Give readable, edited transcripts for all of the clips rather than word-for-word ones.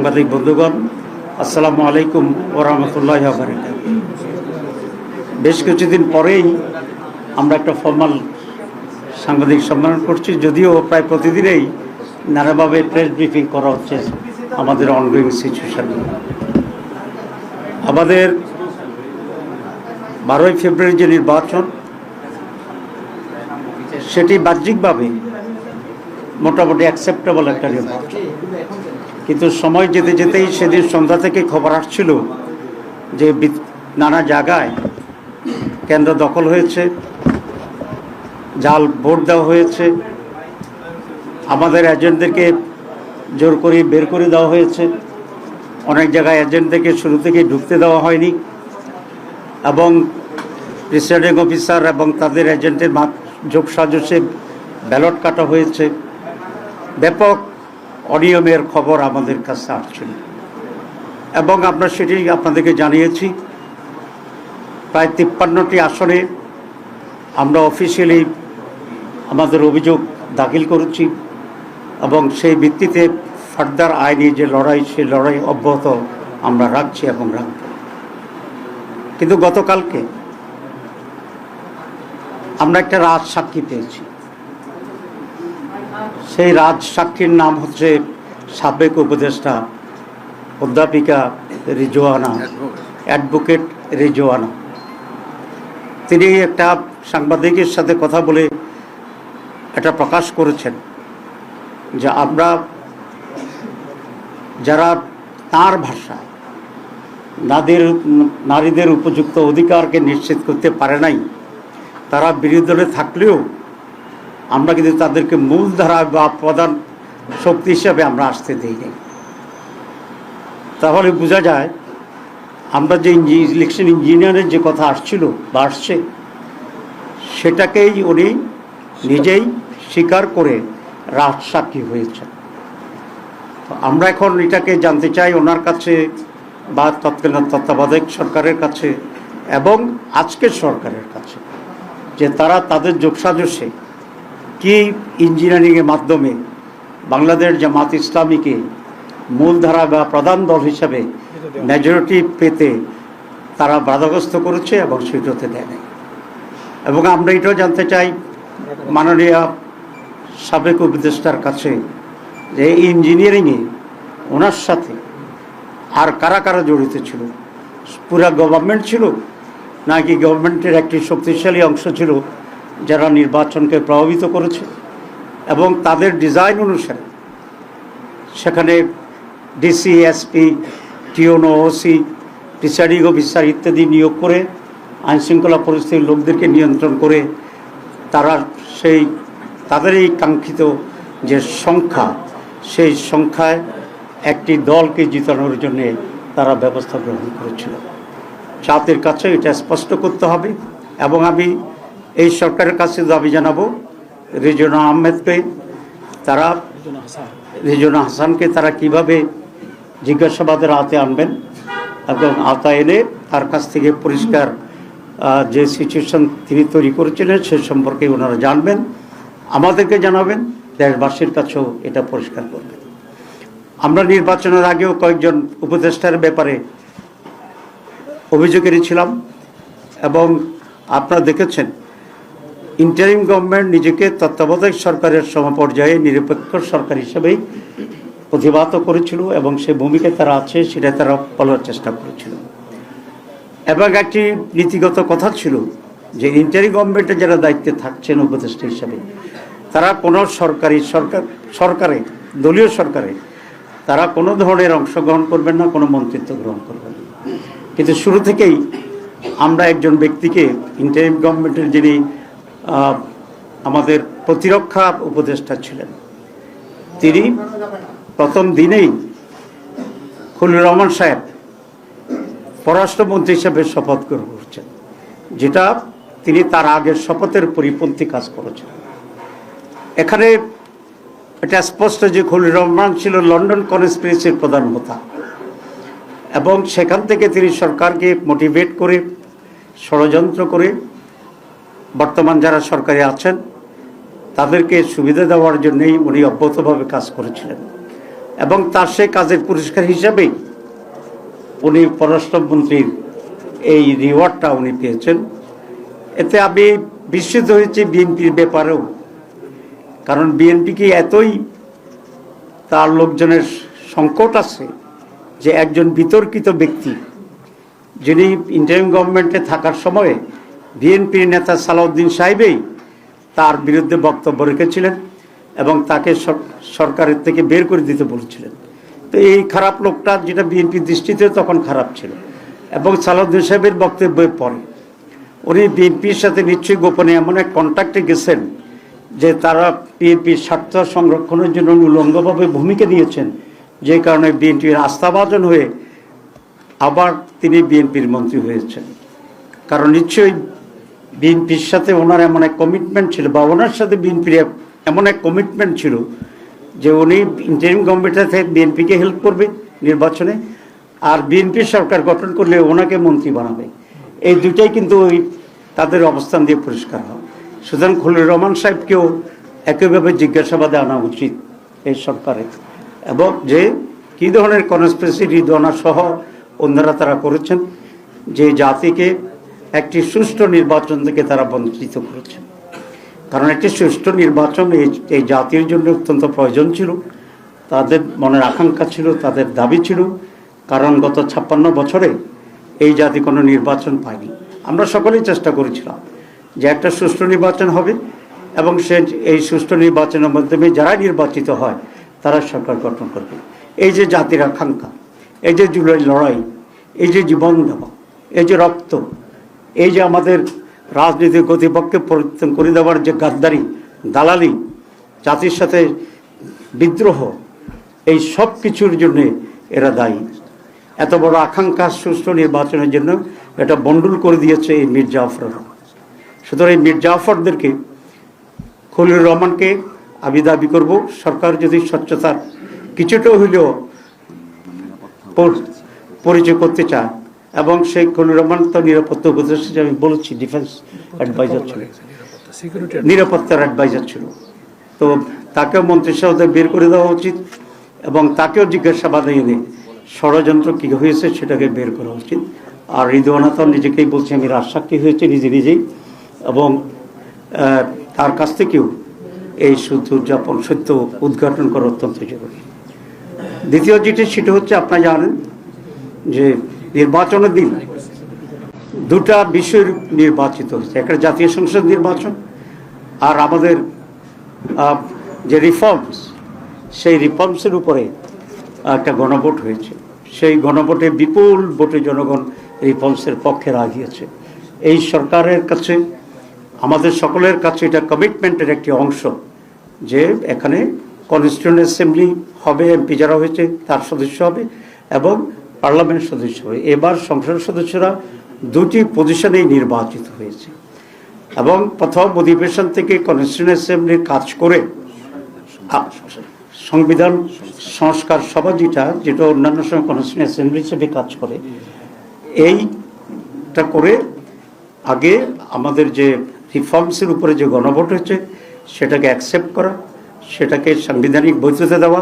সাংবাদিক বন্ধুগণ, আসসালামু আলাইকুম ওয়া রাহমাতুল্লাহি ওয়া বারাকাতুহু। বেশ কিছুদিন পরেই আমরা একটা ফর্মাল সাংবাদিক সম্মেলন করছি, যদিও প্রায় প্রতিদিনেই নানাভাবে প্রেস ব্রিফিং করা হচ্ছে আমাদের অনগোয়িং সিচুয়েশন। আমাদের 12ই ফেব্রুয়ারি যে নির্বাচন, সেটি বাহ্যিকভাবে মোটামুটি অ্যাকসেপ্টেবল একটা নির্বাচন, কিন্তু সময় যেতে যেতেই সেদিন সন্ধ্যা থেকে খবর আসছিল যে নানা জায়গায় কেন্দ্র দখল হয়েছে, জাল ভোট দেওয়া হয়েছে, আমাদের এজেন্টদেরকে জোর করে বের করে দেওয়া হয়েছে, অনেক জায়গায় এজেন্টদেরকে শুরু থেকে ঢুকতে দেওয়া হয়নি, এবং প্রিসাইডিং অফিসার এবং তাদের এজেন্টের যোগসাজশে ব্যালট কাটা হয়েছে। ব্যাপক অনিয়মের খবর আমাদের কাছে আসছিল এবং আমরা সেটি আপনাদেরকে জানিয়েছি। প্রায় 53টি আসনে আমরা অফিসিয়ালি আমাদের অভিযোগ দাখিল করেছি এবং সেই ভিত্তিতে ফার্দার আইনি যে লড়াই, সেই লড়াই অব্যাহত আমরা রাখছি এবং রাখব। কিন্তু গতকালকে আমরা একটা রাজসাক্ষী পেয়েছি। সেই রাজসাক্ষীর নাম হচ্ছে সাবেক উপদেষ্টা অধ্যাপিকা রিজওয়ানা, অ্যাডভোকেট রিজওয়ানা। তিনি একটা সাংবাদিকের সাথে কথা বলে এটা প্রকাশ করেছেন যে আমরা যারা তার ভাষায় নারীদের উপযুক্ত অধিকারকে নিশ্চিত করতে পারে নাই, তারা বিরোধী দলে থাকলেও আমরা কিন্তু তাদেরকে মূলধারা বা প্রধান শক্তি হিসাবে আমরা আসতে দিই নাই। তাহলে বোঝা যায় আমরা যে ইলেকশন ইঞ্জিনিয়ারের যে কথা আসছিল বা আসছে, সেটাকেই উনি নিজেই স্বীকার করে রাজসাক্ষী হয়েছেন। তো আমরা এখন এটাকে জানতে চাই ওনার কাছে বা তৎকালীন তত্ত্বাবধায়ক সরকারের কাছে এবং আজকের সরকারের কাছে, যে তারা তাদের যোগসাজশে কি ইঞ্জিনিয়ারিংয়ের মাধ্যমে বাংলাদেশ জামাত ইসলামীকে মূলধারা বা প্রধান দল হিসাবে মেজরিটি পেতে তারা বাধাগ্রস্ত করেছে এবং সেটা হতে দেয় নাই। এবং আমরা এটাও জানতে চাই মাননীয় সাবেক উপদেষ্টার কাছে যে এই ইঞ্জিনিয়ারিংয়ে ওনার সাথে আর কারা কারা জড়িত ছিল, পুরা গভর্নমেন্ট ছিল নাকি গভর্নমেন্টের একটি শক্তিশালী অংশ ছিল যারা নির্বাচনকে প্রভাবিত করেছে, এবং তাদের ডিজাইন অনুসারে সেখানে ডিসি, এসপি, টিওনো, ওসি, প্রিসাইডিং অফিসার ইত্যাদি নিয়োগ করে আইনশৃঙ্খলা পরিস্থিতির লোকদেরকে নিয়ন্ত্রণ করে তারা তাদের এই কাঙ্ক্ষিত যে সংখ্যা, সেই সংখ্যায় একটি দলকে জিতানোর জন্য তারা ব্যবস্থা গ্রহণ করেছিল। জাতির কাছে এটা স্পষ্ট করতে হবে এবং আমি এই সরকারের কাছে দাবি জানাবো রিজওয়ানা আহমেদকে, রিজওয়ানা হাসানকে তারা কিভাবে জিজ্ঞাসাবাদের আওতায় আনবেন এবং আওতায় এনে তার কাছ থেকে পরিষ্কার যে সিচুয়েশন তিনি তৈরি করেছিলেন সে সম্পর্কে ওনারা জানবেন, আমাদেরকে জানাবেন, দেশবাসীর কাছেও এটা পরিষ্কার করবেন। আমরা নির্বাচনের আগেও কয়েকজন উপদেষ্টার ব্যাপারে অভিযোগ এনেছিলাম এবং আপনারা দেখেছেন ইন্টারিম গভর্নমেন্ট নিজেকে তত্ত্বাবধায়ক সরকারের সমপর্যায়ে নিরপেক্ষ সরকার হিসেবেই প্রতিবাদ করেছিল এবং সে ভূমিকায় তারা আছে সেটা তারা বলার চেষ্টা করেছিল। এবং একটি নীতিগত কথা ছিল যে ইন্টারিম গভর্নমেন্টে যারা দায়িত্বে থাকছেন উপদেষ্টা হিসাবে, তারা কোনো সরকারে দলীয় সরকারে তারা কোনো ধরনের অংশগ্রহণ করবেন না, কোনো মন্ত্রিত্ব গ্রহণ করবেন না। কিন্তু শুরু থেকেই আমরা একজন ব্যক্তিকে ইন্টারিম গভর্নমেন্টের যিনি আমাদের প্রতিরক্ষা উপদেষ্টা ছিলেন, তিনি প্রথম দিনেই খলিলুর রহমান সাহেব পররাষ্ট্রমন্ত্রী হিসেবে শপথ গ্রহণ করছেন, যেটা তিনি তার আগের শপথের পরিপন্থী কাজ করেছেন। এখানে এটা স্পষ্ট যে খলিলুর রহমান ছিল লন্ডন কনস্পিরেসির প্রধান হোতা এবং সেখান থেকে তিনি সরকারকে মোটিভেট করে ষড়যন্ত্র করে বর্তমান যারা সরকারে আছেন তাদেরকে সুবিধা দেওয়ার জন্যই উনি অব্যাহতভাবে কাজ করেছিলেন। এবং তার সেই কাজের পুরস্কার হিসাবেই উনি পররাষ্ট্রমন্ত্রীর এই রিওয়ার্ডটা উনি পেয়েছেন। এতে আমি বিস্মিত হয়েছি বিএনপির ব্যাপারেও, কারণ বিএনপিকে এতই তার লোকজনের সংকট আছে যে একজন বিতর্কিত ব্যক্তি, যিনি ইন্টারিম গভর্নমেন্টে থাকার সময়ে বিএনপির নেতা সালাউদ্দিন সাহেবই তার বিরুদ্ধে বক্তব্য রেখেছিলেন এবং তাকে সরকারের থেকে বের করে দিতে বলেছিলেন। তো এই খারাপ লোকটা, যেটা বিএনপির দৃষ্টিতে তখন খারাপ ছিল, এবং সালাউদ্দিন সাহেবের বক্তব্যের পরে উনি বিএনপির সাথে নিশ্চয়ই গোপনে এমন এক কন্ট্যাক্টে গেছেন যে তারা বিএনপির স্বার্থ সংরক্ষণের জন্য উলঙ্গভাবে ভূমিকা নিয়েছেন, যে কারণে বিএনপির আস্থাভাজন হয়ে আবার তিনি বিএনপির মন্ত্রী হয়েছেন। কারণ নিশ্চয়ই বিএনপির সাথে ওনার এমন এক কমিটমেন্ট ছিল, বা ওনার সাথে বিএনপির এমন এক কমিটমেন্ট ছিল যে উনি ইন্টারিম গভর্নমেন্ট থেকে বিএনপিকে হেল্প করবে নির্বাচনে, আর বিএনপির সরকার গঠন করলে ওনাকে মন্ত্রী বানাবে। এই দুটাই কিন্তু ওই তাদের অবস্থান দিয়ে পরিষ্কার হয়। সুতরাং খলিলুর রহমান সাহেবকেও একইভাবে জিজ্ঞাসাবাদে আনা উচিত এই সরকারের, এবং যে কী ধরনের কনস্পিরেসি রিদওয়ানা সহ অন্যরা তারা করেছেন, যে জাতিকে একটি সুষ্ঠু নির্বাচন থেকে তারা বঞ্চিত করেছেন। কারণ একটি সুষ্ঠু নির্বাচন এই জাতির জন্য অত্যন্ত প্রয়োজন ছিল, তাদের মনের আকাঙ্ক্ষা ছিল, তাদের দাবি ছিল। কারণ গত 56 বছরে এই জাতি কোনো নির্বাচন পায়নি। আমরা সকলেই চেষ্টা করেছিলাম যে একটা সুষ্ঠু নির্বাচন হবে, এবং এই সুষ্ঠু নির্বাচনের মাধ্যমে যারা নির্বাচিত হয় তারা সরকার গঠন করবে। এই যে জাতির আকাঙ্ক্ষা, এই যে জুলাই লড়াই, এই যে জীবন দেওয়া, এই যে রক্ত, এই যে আমাদের রাজনীতির গতিপক্ষে পরিবর্তন করে দেওয়ার যে গাদ্দারি, দালালি, জাতির সাথে বিদ্রোহ, এই সব কিছুর জন্য এরা দায়ী। এত বড় আকাঙ্ক্ষা সুষ্ঠু নির্বাচনের জন্য এটা বন্ডুল করে দিয়েছে এই মীর জাফররা। সুতরাং এই মীর জাফরদেরকে, খলিলুর রহমানকে আমি দাবি করব, সরকার যদি স্বচ্ছতার কিছুটা হইলেও পরিচয় করতে চায়, এবং সেই খলিলুর রহমান তো নিরাপত্তা উপদেষ্টা, আমি বলেছি ডিফেন্স অ্যাডভাইজার ছিল, নিরাপত্তার অ্যাডভাইজার ছিল, তো তাকেও মন্ত্রিসভা বের করে দেওয়া উচিত, এবং তাকেও জিজ্ঞাসাবাদে এনে ষড়যন্ত্র কী হয়েছে সেটাকে বের করা উচিত। আর রিদওয়ানা তো নিজেকেই বলছে আমি রাজসাক্ষী হয়েছে নিজেই, এবং তার কাছ থেকেও এই সত্য উদ্ঘাটন করা অত্যন্ত জরুরি। দ্বিতীয় যেটি, সেটা হচ্ছে আপনারা জানেন যে নির্বাচনের দিন দুটা বিষয় নির্বাচিত হচ্ছে, একটা জাতীয় সংসদ নির্বাচন, আর আমাদের যে রিফর্মস, সেই রিফর্মসের উপরে একটা গণভোট হয়েছে। সেই গণভোটে বিপুল ভোটে জনগণ রিফর্মসের পক্ষে রায় দিয়েছে। এই সরকারের কাছে, আমাদের সকলের কাছে এটা কমিটমেন্টের একটি অংশ যে এখানে কনস্টিটিউয়েন্ট অ্যাসেম্বলি হবে, এমপি যারা হয়েছে তার সদস্য হবে, এবং পার্লামেন্ট সদস্য হবে। এবার সংসদ সদস্যরা দুটি পজিশনেই নির্বাচিত হয়েছে, এবং প্রথম অধিবেশন থেকে কনস্টিটিউয়েন্ট অ্যাসেম্বলির কাজ করে সংবিধান সংস্কার সভা যেটা অন্যান্য সময় কনস্টিটিউয়েন্ট অ্যাসেম্বলি হিসেবে কাজ করে, এইটা করে আগে আমাদের যে রিফর্মসের উপরে যে গণভোট হয়েছে সেটাকে অ্যাকসেপ্ট করা, সেটাকে সাংবিধানিক বৈধতা দেওয়া,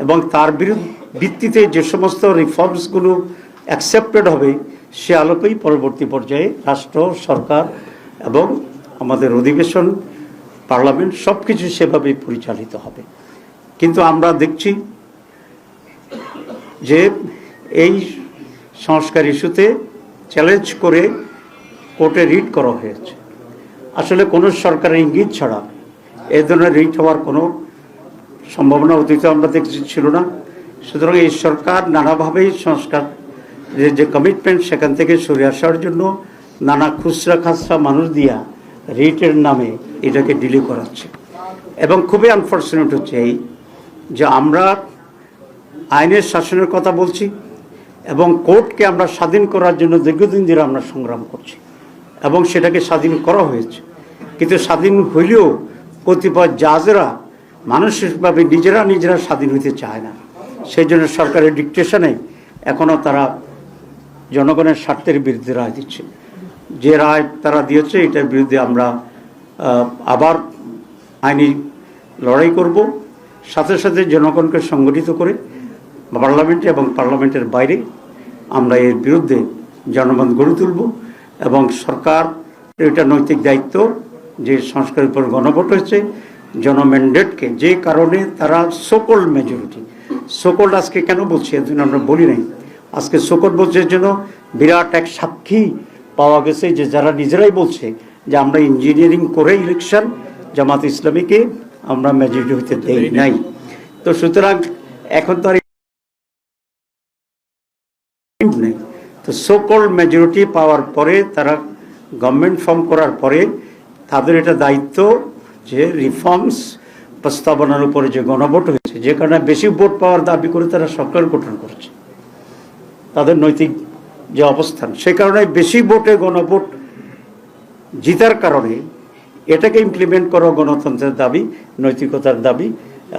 এবং তার ভিত্তিতে যে সমস্ত রিফর্মসগুলো অ্যাকসেপ্টেড হবে সে আলোকেই পরবর্তী পর্যায়ে রাষ্ট্র, সরকার এবং আমাদের অধিবেশন, পার্লামেন্ট সব কিছু সেভাবেই পরিচালিত হবে। কিন্তু আমরা দেখছি যে এই সংস্কার ইস্যুতে চ্যালেঞ্জ করে কোর্টে রিট করা হয়েছে। আসলে কোনো সরকারের ইঙ্গিত ছাড়া এ ধরনের রিট হওয়ার কোনো সম্ভাবনা অতীতে আমরা দেখছি ছিল না। সুতরাং এই সরকার নানাভাবেই সংস্কার যে কমিটমেন্ট সেখান থেকে সরে আসার জন্য নানা খুচরা খাচরা মানুষ দিয়া রিটের নামে এটাকে ডিলে করাচ্ছে। এবং খুবই আনফর্চুনেট হচ্ছে এই যে আমরা আইনের শাসনের কথা বলছি, এবং কোর্টকে আমরা স্বাধীন করার জন্য দীর্ঘদিন ধরে আমরা সংগ্রাম করছি, এবং সেটাকে স্বাধীন করা হয়েছে। কিন্তু স্বাধীন হইলেও কতিপয় জাজেরা মানসিকভাবে নিজেরা স্বাধীন হইতে চায় না। সেই জন্য সরকারের ডিকটেশনে এখনও তারা জনগণের স্বার্থের বিরুদ্ধে রায় দিচ্ছে। যে রায় তারা দিয়েছে এটার বিরুদ্ধে আমরা আবার আইনি লড়াই করব, সাথে সাথে জনগণকে সংগঠিত করে পার্লামেন্টে এবং পার্লামেন্টের বাইরে আমরা এর বিরুদ্ধে জনমত গড়ে তুলব এবং সরকার এটা নৈতিক দায়িত্ব যে সংস্কারের উপর গণভোট হয়েছে জনম্যান্ডেটকে যে কারণে তারা সোকল্ড মেজরিটি সোকল্ড আজকে কেন বলছি এর জন্য আমরা বলি নাই আজকে সোকল্ড বলছে এর জন্য বিরাট এক সাক্ষী পাওয়া গেছে যে যারা নিজেরাই বলছে যে আমরা ইঞ্জিনিয়ারিং করে ইলেকশন জামাত ইসলামীকে আমরা মেজরিটি হতে দেই নাই তো সুতরাং এখন তো আর নেই তো সোকল্ড মেজরিটি পাওয়ার পরে তারা গভর্নমেন্ট ফর্ম করার পরে তাদের এটা দায়িত্ব যে রিফর্মস প্রস্তাবনার উপরে যে গণভোট হয়েছে যে কারণে বেশি ভোট পাওয়ার দাবি করে তারা সরকার গঠন করেছে তাদের নৈতিক যে অবস্থান সে কারণে বেশি ভোটে গণভোট জিতার কারণে এটাকে ইমপ্লিমেন্ট করা গণতন্ত্রের দাবি নৈতিকতার দাবি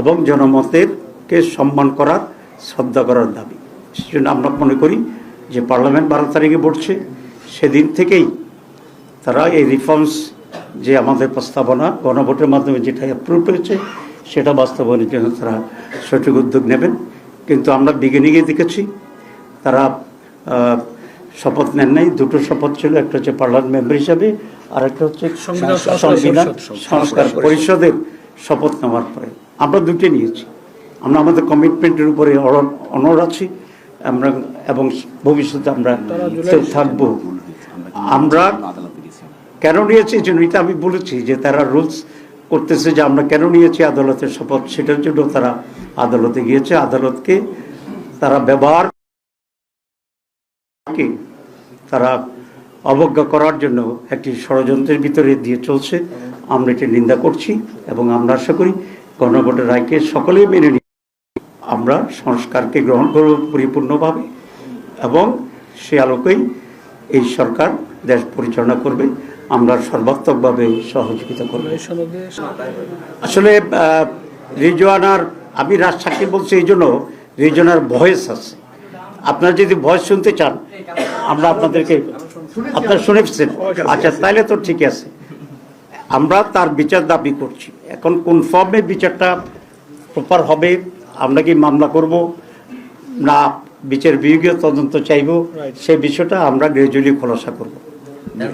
এবং জনমতেরকে সম্মান করার শ্রদ্ধা করার দাবি সেজন্য আমরা মনে করি যে পার্লামেন্ট 12 তারিখে বসছে সেদিন থেকেই তারা এই রিফর্মস যে আমাদের প্রস্তাবনা গণভোটের মাধ্যমে যেটা অ্যাপ্রুভ হয়েছে সেটা বাস্তবায়নের জন্য তারা সঠিক উদ্যোগ নেবেন কিন্তু আমরা বিজ্ঞানীকে দেখেছি তারা শপথ নেন নাই দুটো শপথ ছিল একটা হচ্ছে পার্লামেন্ট মেম্বার হিসাবে আর একটা হচ্ছে সংবিধান সংস্কার পরিষদের শপথ নেওয়ার পরে আমরা দুটো নিয়েছি আমরা আমাদের কমিটমেন্টের উপরে অনড় আছি আমরা এবং ভবিষ্যতে আমরা থাকব আমরা কেন নিয়েছি এই জন্য এটা আমি বলেছি যে তারা রুলস করতেছে যে আমরা কেন নিয়েছি আদালতের শপথ সেটার জন্য তারা আদালতে গিয়েছে আদালতকে তারা ব্যবহার তারা অবজ্ঞা করার জন্য একটি ষড়যন্ত্রের ভিতরে দিয়ে চলছে আমরা এটি নিন্দা করছি এবং আমরা আশা করি গণভোটের রায়কে সকলেই মেনে নিই আমরা সংস্কারকে গ্রহণ করব পরিপূর্ণভাবে এবং সে আলোকেই এই সরকার দেশ পরিচালনা করবে আমরা সর্বাত্মকভাবে সহযোগিতা করব আসলে রিজওয়ানার আমি রাজশাহী বলছি এই জন্য রিজওয়ানার ভয়েস আছে আপনারা যদি ভয়েস শুনতে চান আমরা আপনাদেরকে আপনারা শুনেছেন আচ্ছা তাইলে তো ঠিক আছে আমরা তার বিচার দাবি করছি এখন কোন ফর্মে বিচারটা প্রপার হবে আমরা কি মামলা করব না বিচার বিভাগীয় তদন্ত চাইব সেই বিষয়টা আমরা গ্রাজুয়ালি খোলাসা করব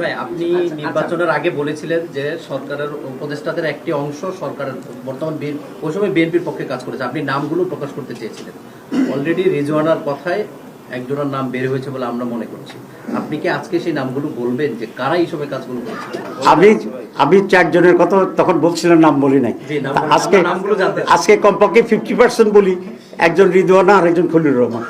ভাই আপনি নির্বাচনের আগে বলেছিলেন যে সরকারের উপদেষ্টাদের একটি অংশ সরকারের বর্তমান ওই সময় বিএনপির পক্ষে কাজ করেছে আপনি নামগুলো প্রকাশ করতে চেয়েছিলেন অলরেডি রিজওয়ানার কথায় একজনের নাম বের হয়েছে বলে আমরা মনে করছি আপনি কি আজকে সেই নামগুলো বলবেন যে কারা এই সময় কাজগুলো করেছে আমি 4 জনের কথা তখন বলছিলাম নাম বলি নাই আজকে কমপক্ষে 50% বলি একজন রিজওয়ানা আর একজন খলিলুর রহমান